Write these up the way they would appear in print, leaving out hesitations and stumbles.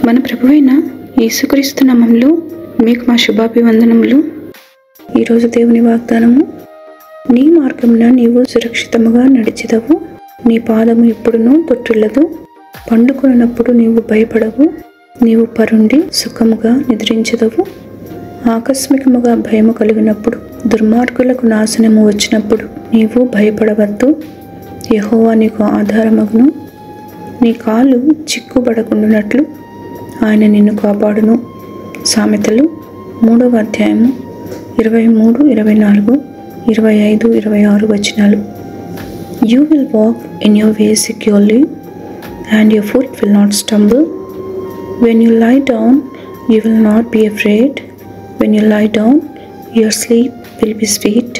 మన ప్రభువైన యేసుక్రీస్తు నామములో మీకు మా శుభాభివందనములు. ఈరోజు దేవుని వాగ్దానము, నీ మార్గమున నీవు సురక్షితముగా నడిచెదవు, నీ పాదము ఎప్పుడునూ తొట్టిల్లదు. పండుకొనున్నప్పుడు నీవు భయపడవు, నీవు పరుండి సుఖముగా నిద్రించెదవు. ఆకస్మికముగా భయము కలిగినప్పుడు, దుర్మార్గులకు నాశనము వచ్చినప్పుడు నీవు భయపడవద్దు. యెహోవా నీకు ఆధారమగును, నీ కాలు చిక్కుబడకుండునట్లు ఆయన నిన్ను కాపాడును. సామెతలు 3వ అధ్యాయము 23, 24, 25, 26 వచనాలు. You will walk in your way securely, and your foot will not stumble. When you lie down, you will not be afraid. When you lie down, your sleep will be sweet.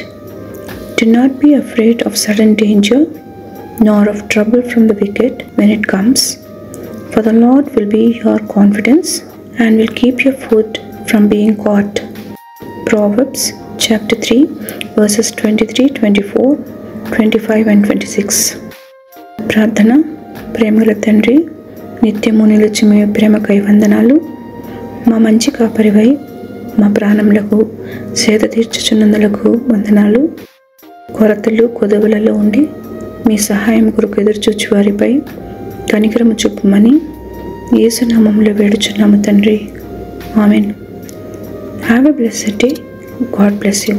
Do not be afraid of sudden danger, nor of trouble from the wicked when it comes. For the Lord will be your confidence and will keep your foot from being caught. Proverbs chapter 3 verses 23, 24, 25 and 26. ప్రార్థన. ప్రేమగల తండ్రి, నిత్యము నిలిచి మీ ప్రేమకై వందనాలు. మా మంచి కాపరివై మా ప్రాణములకు సేద తీర్చుచున్నందులకు వందనాలు. కొరతలు కొదవులలో ఉండి మీ సహాయం కొరకు ఎదురుచూచు వారిపై కనికరము చూపమని యేసు నామములో వేడుచున్నాము తండ్రి. Amen. Have a blessed day. God bless you.